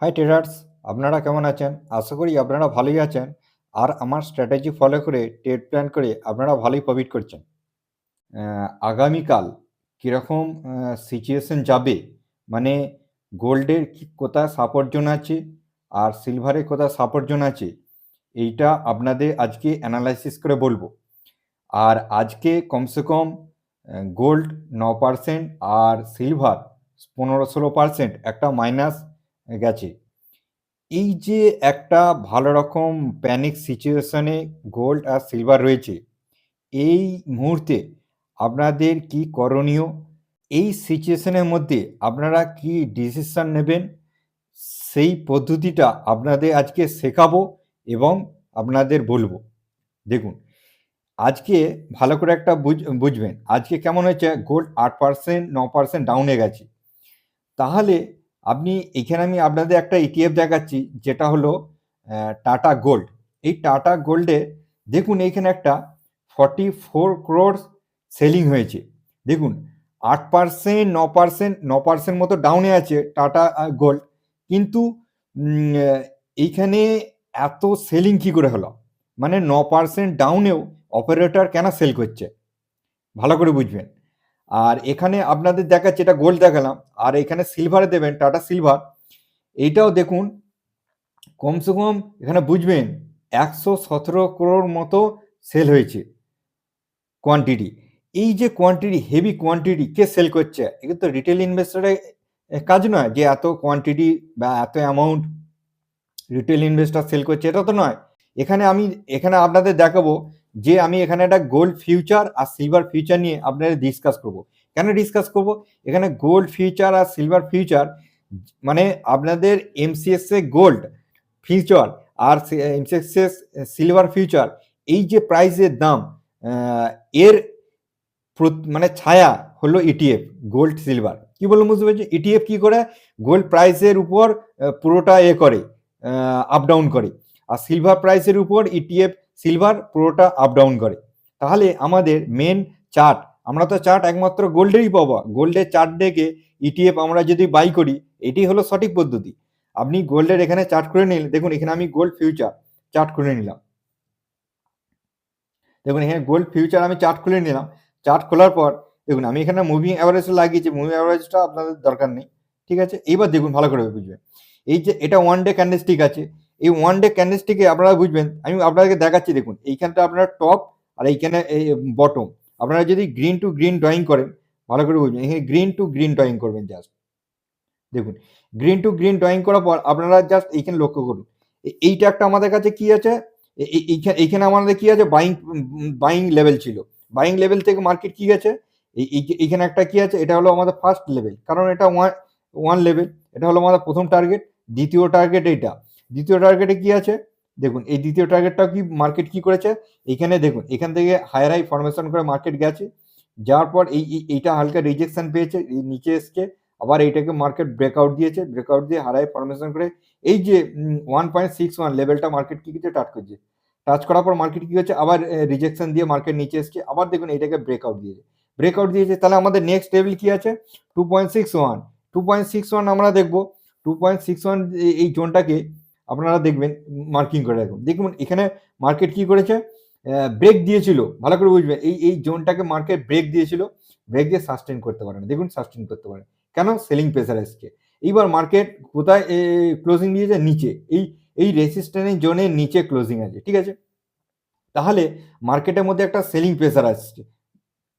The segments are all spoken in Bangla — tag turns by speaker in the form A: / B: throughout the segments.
A: হাই ট্রেডার্স, আপনারা কেমন আছেন? আশা করি আপনারা ভালোই আছেন। আর আমার স্ট্র্যাটেজি ফলো করে ট্রেড প্ল্যান করে আপনারা ভালোই প্রফিট করছেন। আগামীকাল কীরকম সিচুয়েশন যাবে, মানে গোল্ডের কোথায় সাপোর্ট জোন আছে আর সিলভারের কোথায় সাপোর্ট জোন আছে, এইটা আপনাদের আজকে অ্যানালাইসিস করে বলবো। আর আজকে কমসে কম গোল্ড 9% আর সিলভার 15-16% একটা মাইনাস গেছে। এই যে একটা ভালো রকম প্যানিক সিচুয়েশনে গোল্ড আর সিলভার রয়েছে, এই মুহূর্তে আপনাদের কি করণীয়? এই সিচুয়েশনের মধ্যে আপনারা কি ডিসিশন নেবেন, সেই পদ্ধতিটা আপনাদের আজকে শেখাবো এবং আপনাদের বলবো। দেখুন, আজকে ভালো করে একটা বুঝবেন, আজকে কেমন হয়েছে, গোল্ড 8% 9% ডাউনে গেছে। তাহলে আপনি এখানে আমি আপনাদের একটা ইটিএফ দেখাচ্ছি, যেটা হলো টাটা গোল্ড। এই টাটা গোল্ডে দেখুন এইখানে একটা 44 crore সেলিং হয়েছে। দেখুন 8% 9% মতো ডাউনে আছে টাটা গোল্ড, কিন্তু এইখানে এত সেলিং কি করে হলো? মানে 9% ডাউনেও অপারেটর কেন সেল করছে, ভালো করে বুঝবেন। আর এখানে আপনাদের দেখাচ্ছে, এটা গোল্ড দেখালাম, আর এখানে সিলভারে দেবেন টাটা সিলভার। এইটাও দেখুন কমসে কম এখানে বুঝবেন 117 crore মতো সেল হয়েছে কোয়ান্টিটি। এই যে কোয়ান্টিটি, হেভি কোয়ান্টিটি, কে সেল করছে? এগুলো তো রিটেল ইনভেস্টরের কাজ নয় যে এত কোয়ান্টিটি বা এত অ্যামাউন্ট রিটেল ইনভেস্টর সেল করছে, এটা তো নয়। এখানে আপনাদের দেখাবো যে আমি এখানে একটা গোল্ড ফিউচার আর সিলভার ফিউচার নিয়ে আপনাদের ডিসকাস করব। কেন ডিসকাস করব? এখানে গোল্ড ফিউচার আর সিলভার ফিউচার মানে আপনাদের এমসিএক্সে গোল্ড ফিউচার আর এমসিএক্সএস সিলভার ফিউচার, এই যে প্রাইসের দাম, এর মানে ছায়া হলো ইটিএফ গোল্ড সিলভার। কি বললাম বুঝতে পেরেছি? ইটিএফ কি করে গোল্ড প্রাইসের উপর পুরোটা করে আপ ডাউন করে, আর সিলভার প্রাইসের উপর ইটিএফ সিলভার পুরোটা আপ ডাউন করে। তাহলে আমাদের মেন চার্ট, আমরা তো চার্ট একমাত্র গোল্ডেরই পাবো, গোল্ডের চার্ট দেখে ইটিএফ আমরা যদি বাই করি, এটি হলো সঠিক পদ্ধতি। আপনি গোল্ডের এখানে চার্ট করে নিলেন, দেখুন এখানে আমি গোল্ড ফিউচার চার্ট করে নিলাম। দেখুন এখানে গোল্ড ফিউচার আমি চার্ট খুলে নিলাম। চার্ট খোলার পর দেখুন আমি এখানে মুভিং অ্যাভারেজ লাগিয়েছি, মুভিং অ্যাভারেজটা আপনাদের দরকার নেই, ঠিক আছে। এইবার দেখুন ভালো করে বুঝবেন, এই যে এটা ওয়ান ডে ক্যান্ডেলস্টিক আছে, এই ওয়ান ডে ক্যান্ডেলস্টিকে আপনারা বুঝবেন, আমি আপনাদেরকে দেখাচ্ছি। দেখুন এইখানটা আপনারা টপ আর এইখানে বটম। আপনারা যদি গ্রিন টু গ্রিন ড্রয়িং করেন, ভালো করে বুঝবেন, এখানে গ্রিন টু গ্রিন ড্রয়িং করবেন জাস্ট। দেখুন গ্রিন টু গ্রিন ড্রয়িং করার পর আপনারা জাস্ট এইখানে লক্ষ্য করুন, এইটা একটা আমাদের কাছে কি আছে, এইখানে আমাদের কি আছে, বাইং লেভেল ছিল। বাইং লেভেল থেকে মার্কেট কি গেছে, এইখানে একটা কি আছে, এটা হলো আমাদের ফার্স্ট লেভেল, কারণ এটা ওয়ান লেভেল, এটা হলো আমাদের প্রথম টার্গেট। দ্বিতীয় টার্গেট এইটা, দ্বিতীয় টার্গেটে কি আছে, দেখুন এই দ্বিতীয় টার্গেটটা কি মার্কেট কি করেছে, এইখানে দেখুন এখান থেকে হায়ার হাই ফরমেশন করে মার্কেট গেছে, যাওয়ার পর এইটা হালকা রিজেকশন পেয়েছে, নিচে এসছে, আবার এইটাকে মার্কেট ব্রেকআউট দিয়েছে, ব্রেকআউট দিয়ে হারাই ফরমেশন করে এই যে 1.61 লেভেলটা মার্কেট কি কিছু টাচ করছে, টাচ করার পর মার্কেট কি হচ্ছে, আবার রিজেকশন দিয়ে মার্কেট নিচে এসছে, আবার দেখুন এইটাকে ব্রেকআউট দিয়েছে। তাহলে আমাদের নেক্সট লেভেল কি আছে, 2.61 আমরা দেখবো। 2.61 এই জোনটাকে আপনারা দেখবেন, মার্কিং করে রাখুন। দেখুন এখানে মার্কেট কি করেছে, ব্রেক দিয়েছিল, ভালো করে বুঝবেন, এই জোনটাকে মার্কেট ব্রেক দিয়েছিল, ব্রেক দিয়ে সাস্টেন করতে পারে না। দেখুন সাস্টেন করতে পারে কেন, সেলিং প্রেসার এসছে। এইবার মার্কেট কোথায় ক্লোজিং দিয়েছে, নিচে, এই রেসিস্ট্যান্স জোনের নিচে ক্লোজিং আছে, ঠিক আছে। তাহলে মার্কেটের মধ্যে একটা সেলিং প্রেসার আসছে,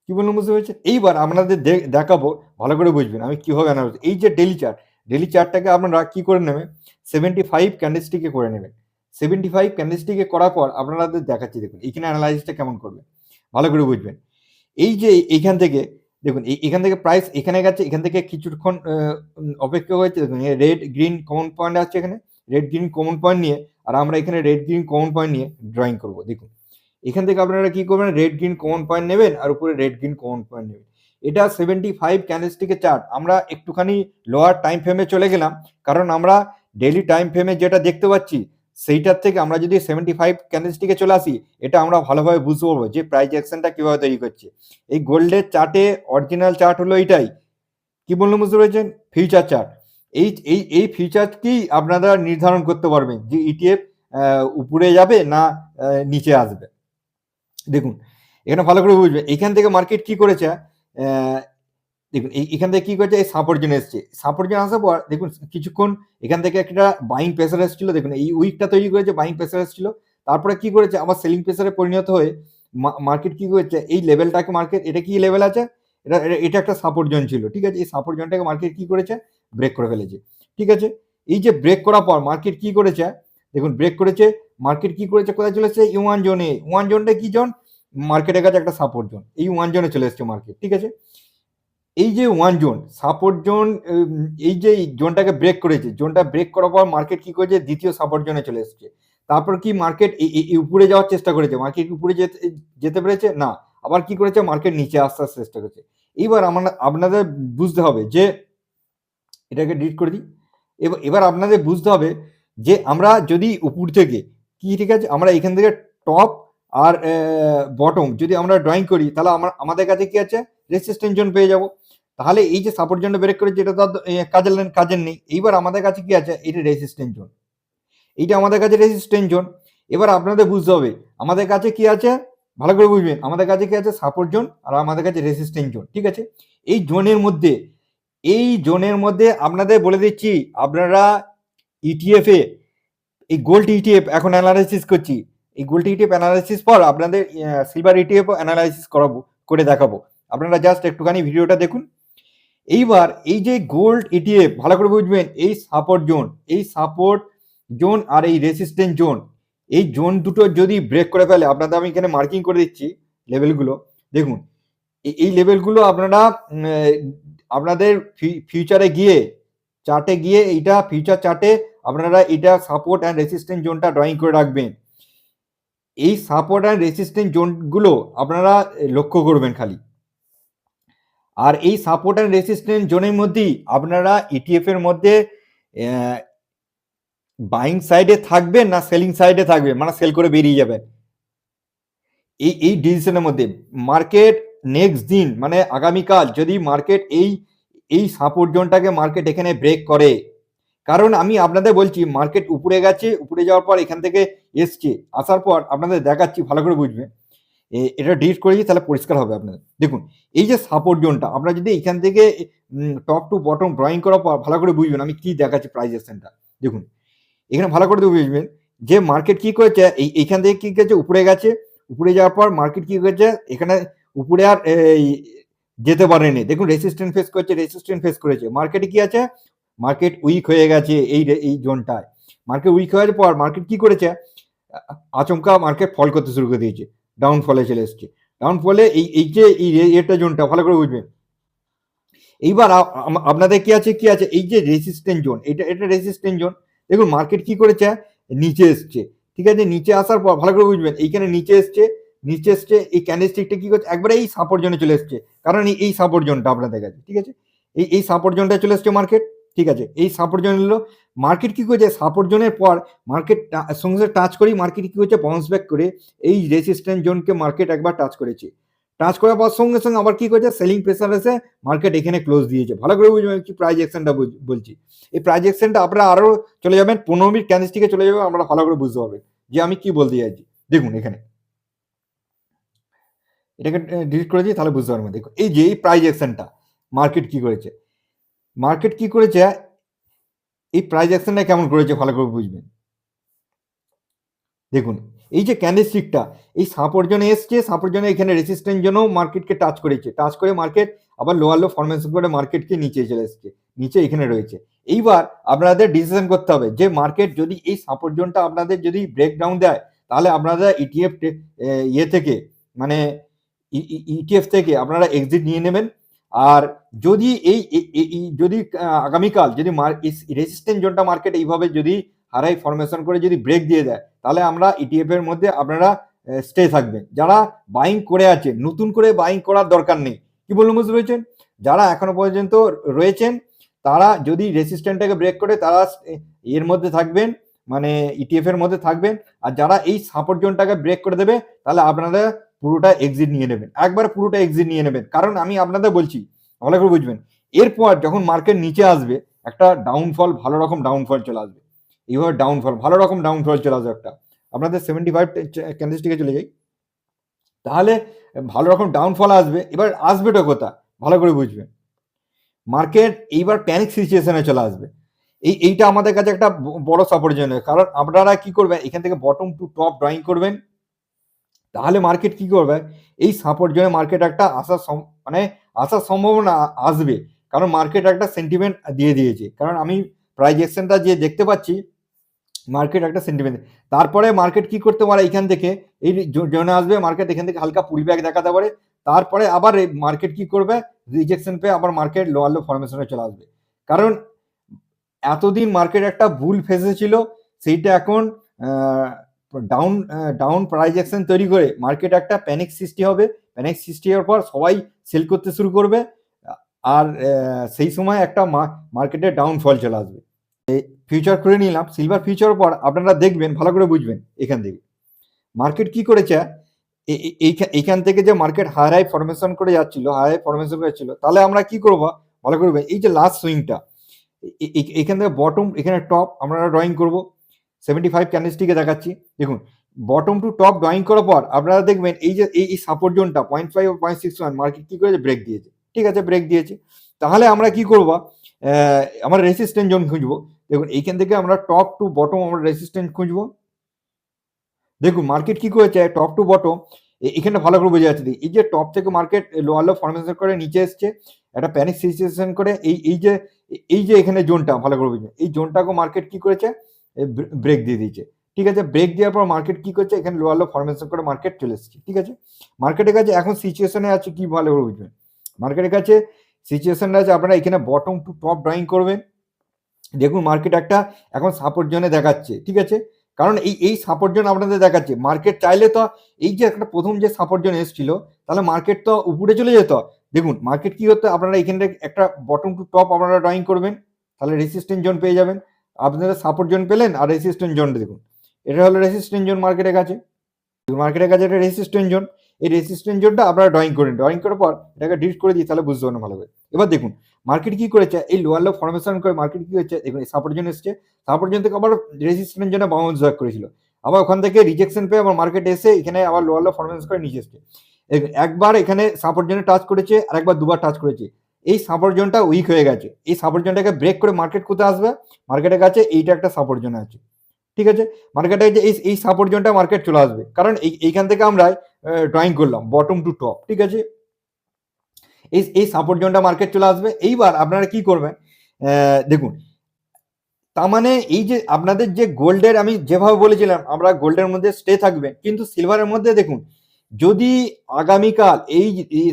A: কি বললাম বুঝতে পেরেছেন। এইবার আপনাদের দেখাবো, ভালো করে বুঝবেন আমি কিভাবে অ্যানালাইজ। এই যে ডেলি চার্টটাকে আপনারা কি করে নেবেন, 75 ক্যান্ডেলস্টিকে করে নেবেন। 75 ক্যান্ডেলস্টিকে করার পর আপনাদের দেখাচ্ছি, দেখুন এইখানে অ্যানালাইসিসটা কেমন করবে, ভালো করে বুঝবেন। এই যে এইখান থেকে দেখুন, এখান থেকে প্রাইস এখানে গেছে, এখান থেকে কিছুক্ষণ অপেক্ষা হয়েছে, দেখুন রেড গ্রিন কমন পয়েন্ট আছে, এখানে রেড গ্রিন কমন পয়েন্ট নিয়ে, আর আমরা এখানে রেড গ্রিন কমন পয়েন্ট নিয়ে ড্রয়িং করব। দেখুন এখান থেকে আপনারা কি করবেন, রেড গ্রিন কমন পয়েন্ট নেবেন আর উপরে রেড গ্রিন কমন পয়েন্ট নেবেন। এটা 75 ক্যান্ডেলস্টিকের চার্ট। আমরা একটুখানি লোয়ার টাইম ফ্রেমে চলে গেলাম, কারণ আমরা ডেইলি টাইম ফ্রেমে যেটা দেখতে পাচ্ছি সেইটার থেকে আমরা যদি 75 ক্যান্ডেলস্টিকে চলে আসি, এটা আমরা ভালোভাবে বুঝতে পারবো যে প্রাইস অ্যাকশনটা কিভাবে তৈরি করছে। এই গোল্ডের চার্টে অরিজিনাল চার্ট হলো এইটাই, কি বললাম বুঝতে পেরেছেন, ফিউচার চার্ট। এই ফিচারকেই আপনারা নির্ধারণ করতে পারবেন যে ইটিএফ উপরে যাবে না নিচে আসবে। দেখুন এখানে ভালো করে বুঝবেন, এখান থেকে মার্কেট কি করেছে, দেখুন এখান থেকে কি করেছে, এই সাপোর্ট জোন এসছে, সাপোর্ট জোন আসার পর দেখুন কিছুক্ষণ এখান থেকে একটা বাইং প্রেসার এসেছিল, দেখুন এই উইকটা তৈরি করেছে, বাইং প্রেসার এসেছিল, তারপরে কি করেছে আবার সেলিং প্রেসারে পরিণত হয়ে মার্কেট কি করেছে, এই লেভেলটাকে মার্কেট, এটা কি লেভেল আছে, এটা একটা সাপোর্ট জোন ছিল, ঠিক আছে, এই সাপোর্ট জোনটাকে মার্কেট কি করেছে, ব্রেক করে ফেলেছে, ঠিক আছে। এই যে ব্রেক করার পর মার্কেট কি করেছে, দেখুন ব্রেক করেছে, মার্কেট কি করেছে, কোথায় চলে এসেছে, ওয়ান জোনে, ওয়ান জোনটা কি জোন, মার্কেটের কাছে একটা সাপোর্ট জোন, এই ওয়ান জোনে চলে এসেছে মার্কেট, ঠিক আছে। এই যে ওয়ান জোন সাপোর্ট জোন, এই যে জোনটাকে ব্রেক করেছে, জোনটা ব্রেক করার পর মার্কেট কি করেছে, দ্বিতীয় সাপোর্ট জোনে চলে এসেছে, তারপর কি মার্কেট উপরে যাওয়ার চেষ্টা করেছে, মার্কেট উপরে যেতে পেরেছে না, আবার কি করেছে মার্কেট নিচে আসার চেষ্টা করেছে। এইবার আপনাদের বুঝতে হবে যে, এটাকে ডিলিট করে দিই, এবার আপনাদের বুঝতে হবে যে আমরা যদি উপর থেকে কি, ঠিক আছে, আমরা এখান থেকে টপ আর বটম যদি আমরা ড্রয়িং করি, তাহলে আমাদের কাছে কি আছে, রেসিস্ট্যান্স জোন পেয়ে যাব। তাহলে এই যে সাপোর্ট জোনটা ব্রেক করেছে এটা তো কাজের নেই, এইবার আমাদের কাছে কি আছে, এটা রেসিস্ট্যান্স জোন, এইটা আমাদের কাছে রেসিস্ট্যান্স জোন। এবার আপনাদের বুঝতে হবে আমাদের কাছে কি আছে, ভালো করে বুঝবেন, আমাদের কাছে কি আছে, সাপোর্ট জোন আর আমাদের কাছে রেসিস্ট্যান্স জোন, ঠিক আছে। এই জোনের মধ্যে আপনাদের বলে দিচ্ছি, আপনারা ইটিএফ এ এই গোল্ড ইটিএফ এখন অ্যানালাইসিস করছি, এই গোল্ড ইটিএফ অ্যানালাইসিস পর আপনাদের সিলভার ইটিএফ অ্যানালাইসিস করে দেখাবো, আপনারা জাস্ট একটুখানি ভিডিওটা দেখুন। এইবার এই যে গোল্ড ইটিএফ ভালো করে বুঝবেন, এই সাপোর্ট জোন আর এই রেসিস্ট্যান্স জোন, এই জোন দুটো যদি ব্রেক করে ফেলে, আপনাদের আমি এখানে মার্কিং করে দিচ্ছি লেভেলগুলো, দেখুন এই লেভেলগুলো আপনারা আপনাদের ফিউচারে গিয়ে, চার্টে গিয়ে, এইটা ফিউচার চার্টে আপনারা এটা সাপোর্ট অ্যান্ড রেসিস্ট্যান্স জোনটা ড্রয়িং করে রাখবেন। এই সাপোর্ট অ্যান্ড রেসিস্ট্যান্স জোনগুলো আপনারা লক্ষ্য করবেন খালি, আর এই সাপোর্ট অ্যান্ড রেসিস্ট্যান্স জোনের মধ্যেই আপনারা ইটিএফ এর মধ্যে বাইং সাইডে থাকবেন না সেলিং সাইডে থাকবেন, মানে সেল করে বেরিয়ে যাবেন, এই ডিসিশনের মধ্যে মার্কেট নেক্সট দিন মানে আগামীকাল যদি মার্কেট এই সাপোর্ট জোনটাকে মার্কেট এখানে ব্রেক করে, কারণ আমি আপনাদের বলছি মার্কেট উপরে গেছে, উপরে যাওয়ার পর এখান থেকে এসছে, আসার পর আপনাদের দেখাচ্ছি, ভালো করে বুঝবেন, এটা ডিলিট করে দিই তাহলে পরিষ্কার হবে আপনাদের। দেখুন এই যে সাপোর্ট জোনটা, আপনারা যদি এখান থেকে টপ টু বটম ড্রয়িং করার পর ভালো করে বুঝবেন আমি কি দেখাচ্ছি প্রাইস অ্যাকশনটা, দেখুন এখানে ভালো করে বুঝবেন যে মার্কেট কি করেছে, এইখান থেকে কি করেছে, উপরে গেছে, উপরে যাওয়ার পর মার্কেট কি করেছে, এখানে উপরে আর যেতে পারেনি, দেখুন রেসিস্ট্যান্স ফেস করেছে, মার্কেটে কি আছে, মার্কেট উইক হয়ে গেছে, এই জোনটায় মার্কেট উইক হয়ে যাওয়ার পর মার্কেট কি করেছে, আচমকা মার্কেট ফল করতে শুরু করে দিয়েছে, ডাউনফলে চলে এসছে, ডাউনফলে এই যে এটা জোনটা ভালো করে বুঝবেন। এইবার আপনাদের কি আছে এই যে রেসিস্ট্যান্স জোন, এটা রেসিস্ট্যান্স জোন, দেখুন মার্কেট কি করেছে, নিচে এসছে, ঠিক আছে, নিচে আসার পর ভালো করে বুঝবেন এইখানে নিচে এসছে, এই ক্যান্ডেলস্টিকটা কি করছে, একবারে এই সাপোর্ট জোনে চলে এসছে, কারণ এই সাপোর্ট জোনটা আপনাদের কাছে, ঠিক আছে, এই সাপোর্ট জোনটা চলে এসছে মার্কেট, ঠিক আছে, এই সাপোর্ট জোন হলো, মার্কেট কি করেছে, সাপোর্ট জোনের পর মার্কেট সঙ্গে টাচ করেই মার্কেট কি করেছে, বাউন্স ব্যাক করে এই রেসিস্ট্যান্স জোনকে মার্কেট একবার টাচ করেছে, টাচ করার পর সঙ্গে সঙ্গে আবার কি করেছে, সেলিং প্রেসার এসে মার্কেট এখানে ক্লোজ দিয়েছে, ভালো করে বুঝবেন কি প্রাইস অ্যাকশনটা বলছি, এই প্রাইস অ্যাকশনটা আপনারা আরো চলে যাবেন 15 মিনিট ক্যান্ডেলস্টিকে চলে যাবেন, আমরা ভালো করে বুঝতে পারবেন যে আমি কি বলতে চাইছি। দেখুন এখানে এটাকে ডিলিট করে দিই তাহলে বুঝতে পারবেন, দেখুন এই যে এই প্রাইস অ্যাকশনটা মার্কেট কি করেছে, এই প্রাইস অ্যাকশনটা কেমন করেছে ভালো করে বুঝবেন। দেখুন এই যে ক্যান্ডেলস্টিকটা এই সাপোর্ট জোনে এসছে, সাপোর্ট জোনে এখানে রেসিস্ট্যান্স জোনও মার্কেটকে টাচ করেছে, টাচ করে মার্কেট আবার লোয়ার লো ফরমেশন করে মার্কেটকে নিচে চলে এসছে, নিচে এখানে রয়েছে। এইবার আপনাদের ডিসিশন করতে হবে যে মার্কেট যদি এই সাপোর্ট জোনটা আপনাদের যদি ব্রেকডাউন দেয়, তাহলে আপনারা ইটিএফ থেকে মানে ইটিএফ থেকে আপনারা এক্সিট নিয়ে নেবেন, আর যদি যদি আগামীকাল যদি রেসিস্ট্যান্স জোনটা মার্কেট এইভাবে যদি হারাই ফরমেশন করে যদি ব্রেক দিয়ে দেয়, তাহলে আমরা ইটিএফ এর মধ্যে আপনারা স্টে থাকবেন, যারা বাইং করে আছেন নতুন করে বাইং করার দরকার নেই, কি বলুন বুঝতে পেরেছেন, যারা এখনো পর্যন্ত রয়েছেন তারা যদি রেসিস্ট্যান্টটাকে ব্রেক করে তারা এর মধ্যে থাকবেন, মানে ইটিএফ এর মধ্যে থাকবেন, আর যারা এই সাপোর্ট জোনটাকে ব্রেক করে দেবে তাহলে আপনারা পুরোটা এক্সিট নিয়ে নেবেন, একবার পুরোটা এক্সিট নিয়ে নেবেন, কারণ আমি আপনাদের বলছি ভালো করে বুঝবেন, এরপর যখন মার্কেট নিচে আসবে একটা ডাউনফল, ভালো রকম ডাউনফল চলে আসবে। এইভাবে ডাউনফল, ভালো রকম ডাউনফল চলে আসবে একটা। আপনাদের 75 ক্যান্ডেলস্টিকে চলে যাই। তাহলে ভালো রকম ডাউনফল আসবে। এবার আসবেটা কোথায়? ভালো করে বুঝবেন। মার্কেট এইবার প্যানিক সিচুয়েশনে চলে আসবে। এইটা আমাদের কাছে একটা বড় সাপোর্ট জন্য, কারণ আপনারা কি করবেন, এখান থেকে বটম টু টপ ড্রয়িং করবেন। তাহলে মার্কেট কি করবে, এই সাপোর্ট জোনে মার্কেট একটা মানে আসার সম্ভাবনা আসবে, কারণ মার্কেট একটা সেন্টিমেন্ট দিয়ে দিয়েছে। কারণ আমি প্রাইস অ্যাকশনটা যে দেখতে পাচ্ছি, মার্কেট একটা সেন্টিমেন্ট। তারপরে মার্কেট কি করতে পারে, এখান থেকে এই জোনে আসবে, মার্কেট এখান থেকে হালকা পুলব্যাক দেখাতে পারে। তারপরে আবার মার্কেট কি করবে, রিজেকশন পেয়ে আবার মার্কেট লোয়ার লো ফরমেশনে চলে আসবে। কারণ এতদিন মার্কেট একটা বুল ফেসে ছিল, সেইটা এখন ডাউন প্রাইস অ্যাকশন তৈরি করে মার্কেট একটা প্যানিক সৃষ্টি হবে। প্যানিক সৃষ্টি হওয়ার পর সবাই সেল করতে শুরু করবে, আর সেই সময় একটা মার্কেটের ডাউনফল চলে আসবে। ফিউচার করে নিলাম, সিলভার ফিউচার পর আপনারা দেখবেন, ভালো করে বুঝবেন। এখান থেকে মার্কেট কি করেছে, এইখান থেকে যে মার্কেট হাই ফরমেশন করে যাচ্ছিল, হাই ফরমেশন করেছিল, তাহলে আমরা কি করবো ভালো করবে, এই যে লাস্ট সুইংটা, এখান থেকে বটম, এখানে টপ আমরা ড্রয়িং করব। 75 ক্যান্ডেলস্টিকে দেখাচ্ছি, দেখুন বটম টু টপ ড্রয়িং করার পর আপনারা দেখবেন এই যে এই সাপোর্ট জোনটা 0.5 ও 0.61 মার্কেট কি করেছে, ব্রেক দিয়েছে। ঠিক আছে, ব্রেক দিয়েছে। তাহলে আমরা কি করব, আমরা রেসিস্ট্যান্স জোন খুঁজবো। দেখুন এইখান থেকে আমরা টপ টু বটম আমরা রেসিস্ট্যান্স খুঁজবো। দেখুন মার্কেট কি করেছে, টপ টু বটম এখানে ভালো করে বোঝা যাচ্ছে। এই যে টপ থেকে মার্কেট লোয়ার লো ফরমেশন করে নিচে এসছে, একটা প্যানিক সিচুয়েশন করে এই যে এখানে জোনটা ভালো করে বুঝবেন, এই জোনটাকে মার্কেট কি করেছে, ব্রেক দিয়ে দিয়েছে। ঠিক আছে, ব্রেক দেওয়ার পর মার্কেট কি করছে, এখানে লোয়ার লো ফরমেশন করে মার্কেট চলে এসছে। ঠিক আছে, মার্কেটের কাছে এখন সিচুয়েশনে আছে কি, ভালো করে বুঝবেন। মার্কেটের কাছে সিচুয়েশনটা আছে, আপনারা এখানে বটম টু টপ ড্রয়িং করবেন। দেখুন মার্কেট একটা এখন সাপোর্ট জোনে দেখাচ্ছে। ঠিক আছে, কারণ এই সাপোর্ট জোন আপনাদের দেখাচ্ছে। মার্কেট চাইলে তো এই যে একটা প্রথম যে সাপোর্ট জোন এসেছিল, তাহলে মার্কেট তো উপরে চলে যেত। দেখুন মার্কেট কি হতো, আপনারা এখানে একটা বটম টু টপ আপনারা ড্রয়িং করবেন, তাহলে রেসিস্ট্যান্স জোন পেয়ে যাবেন। আপনারা সাপোর্ট জোন পেলেন, আর রেসিস্ট্যান্স জোন দেখুন, এটা হলো রেসিস্ট্যান্স জোন মার্কেটের কাছে। মার্কেটের কাছে একটা রেসিস্ট্যান্স জোন, এই রেসিস্ট্যান্স জোনটা আপনারা ড্রয়িং করেন। ড্রয়িং করার পর এটাকে ডিলিট করে দিই, তাহলে বুঝতে পারবেন ভালো করে। এবার দেখুন মার্কেট কি করেছে, এই লোয়ার লো ফরমেশন করে মার্কেট কি হচ্ছে, দেখুন সাপোর্ট জোন এসছে, সাপোর্ট জোন থেকে আবার রেসিস্ট্যান্স জোনে বাউন্স ব্যাক করেছিল, আবার ওখান থেকে রিজেকশন পেয়ে আবার মার্কেট এসে এখানে আবার লোয়ার লো ফরমেশন করে নিচে এসছে। একবার এখানে সাপোর্ট জোনে টাচ করেছে, আর একবার দুবার টাচ করেছে। এই সাপোর্ট জোনটা উইক হয়ে গেছে, এই সাপোর্ট জোনটাকে ব্রেক করে মার্কেট কোথায় আসবে, মার্কেটের কাছে এইটা একটা সাপোর্ট জোন আছে। ঠিক আছে, মার্কেটে যে এই সাপোর্ট জোনটা মার্কেট চলে আসবে, কারণ এইখান থেকে আমরা ড্রয়িং করলাম বটম টু টপ। ঠিক আছে, এই সাপোর্ট জোনটা মার্কেট চলে আসবে। এইবার আপনারা কি করবেন, দেখুন তার মানে এই যে আপনাদের যে গোল্ডের, আমি যেভাবে বলেছিলাম আমরা গোল্ডের মধ্যে স্টে থাকবে, কিন্তু সিলভারের মধ্যে দেখুন যদি আগামীকাল এই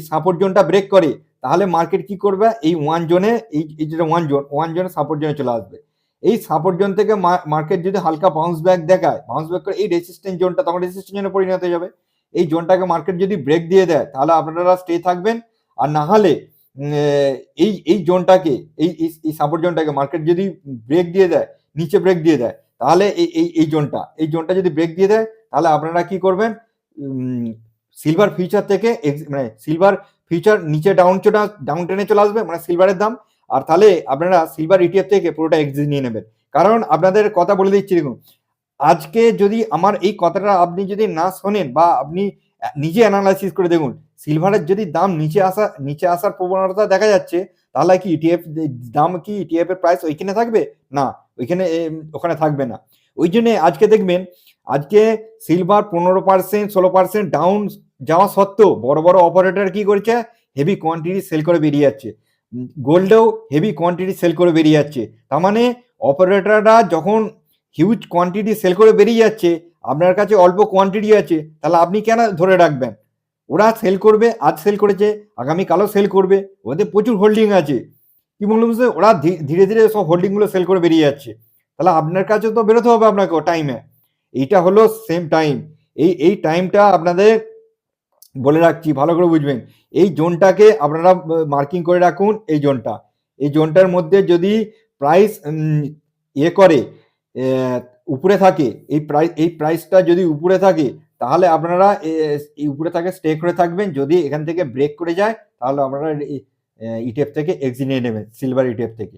A: সাপোর্ট জোনটা ব্রেক করে, তাহলে মার্কেট কি করবে, এই ওয়ান জোনে, এই যেটা ওয়ান জোনে সাপোর্ট জোনে চলে আসবে। এই সাপোর্ট জোন থেকে মার্কেট যদি হালকা বাউন্স ব্যাক দেখায়, বাউন্স ব্যাক করে এই রেসিস্ট্যান্স জোনটা, তখন রেসিস্ট্যান্স জোনে পরিণত হয়ে যাবে। এই জোনটাকে মার্কেট যদি ব্রেক দিয়ে দেয়, তাহলে আপনারা স্টে থাকবেন। আর না হলে এই জোনটাকে, এই সাপোর্ট জোনটাকে মার্কেট যদি ব্রেক দিয়ে দেয়, নিচে ব্রেক দিয়ে দেয়, তাহলে এই জোনটা যদি ব্রেক দিয়ে দেয়, তাহলে আপনারা কি করবেন, সিলভার ফিউচার থেকে মানে সিলভার ফিউচার নিচে ডাউন টেনে চলে আসবে, মানে সিলভারের দাম। আর তাহলে আপনারা সিলভার ইটিএফ থেকে পুরোটা এক্সিট নিয়ে নেবেন। কারণ আপনাদের কথা বলে দিচ্ছি, দেখুন আজকে যদি আমার এই কথাটা আপনি যদি না শোনেন, বা আপনি নিজে অ্যানালাইসিস করে দেখুন, সিলভারের যদি দাম নিচে আসার প্রবণতা দেখা যাচ্ছে, তাহলে কি ইটিএফ দাম, কি ইটিএফ এর প্রাইস ওইখানে থাকবে না, ওখানে থাকবে না। ওই জন্য আজকে দেখবেন, আজকে সিলভার 15% 16% ডাউন যাওয়া সত্ত্বেও বড় বড় অপারেটর কি করছে, হেভি কোয়ান্টিটি সেল করে বেরিয়ে যাচ্ছে। গোল্ডেও হেভি কোয়ান্টিটি সেল করে বেরিয়ে যাচ্ছে। তার মানে অপারেটররা যখন হিউজ কোয়ান্টিটি সেল করে বেরিয়ে যাচ্ছে, আপনার কাছে অল্প কোয়ান্টিটি আছে, তাহলে আপনি কেন ধরে রাখবেন? ওরা সেল করবে, আজ সেল করেছে, আগামীকালও সেল করবে, ওদের প্রচুর হোল্ডিং আছে। কি বললাম, ওরা ধীরে ধীরে সব হোল্ডিংগুলো সেল করে বেরিয়ে যাচ্ছে। তাহলে আপনার কাছে তো বেরোতে হবে আপনাকে টাইমে। এইটা হলো সেম টাইম। এই টাইমটা আপনাদের বলে রাখছি, ভালো করে বুঝবেন। এই জোনটাকে আপনারা মার্কিং করে রাখুন। এই জোনটার মধ্যে যদি প্রাইস করে উপরে থাকে, এই প্রাইসটা যদি উপরে থাকে, তাহলে আপনারা এই উপরে থাকে স্টে করে থাকবেন। যদি এখান থেকে ব্রেক করে যায়, তাহলে আপনারা ইটিএফ থেকে এক্সিট নিয়ে নেবেন, সিলভার ইটিএফ থেকে।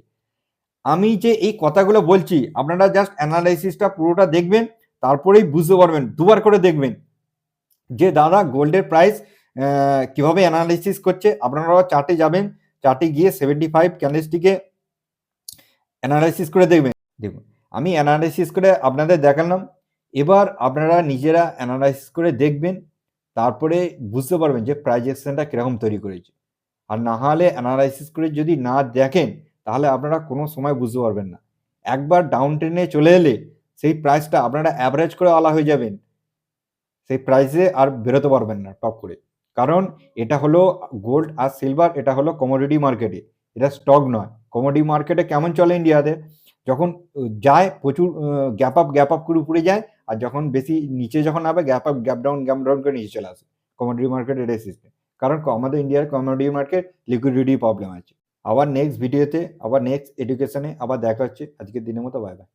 A: আমি যে এই কথাগুলো বলছি আপনারা জাস্ট অ্যানালাইসিসটা পুরোটা দেখবেন, তারপরেই বুঝতে পারবেন, দুবার করে দেখবেন যে দাদা গোল্ডের প্রাইস কিভাবে অ্যানালাইসিস করছে। আপনারাও চার্টে যাবেন, চার্টে গিয়ে 75 ক্যান্ডেলস্টিকে অ্যানালাইসিস করে দেখবেন। দেখুন আমি অ্যানালাইসিস করে আপনাদের দেখালাম, এবার আপনারা নিজেরা অ্যানালাইসিস করে দেখবেন, তারপরে বুঝতে পারবেন যে প্রাইস অ্যাকশনটা কীরকম তৈরি করেছে। আর না হলে অ্যানালাইসিস করে যদি না দেখেন তাহলে আপনারা কোনো সময় বুঝতে পারবেন না। একবার ডাউন ট্রেনে চলে এলে সেই প্রাইসটা আপনারা অ্যাভারেজ করে আলা হয়ে যাবেন, সেই প্রাইসে আর বেরোতে পারবেন না টপ করে। কারণ এটা হলো গোল্ড আর সিলভার, এটা হলো কমোডিটি মার্কেটে, এটা স্টক নয়। কমোডিটি মার্কেটে কেমন চলে ইন্ডিয়াতে, যখন যায় প্রচুর গ্যাপ আপ করে উপরে যায়, আর যখন বেশি নিচে যখন নামে গ্যাপ আপ গ্যাপ ডাউন করে নিচে চলে আসে। কমোডিটি মার্কেট এটাই সিস্টেম। কারণ আমাদের ইন্ডিয়ার কমোডিটি মার্কেট লিকুইডিটি প্রবলেম আছে। আবার নেক্সট ভিডিওতে, আবার নেক্সট এডুকেশনে আবার দেখা হচ্ছে। আজকের দিনের মতো বাই বাই।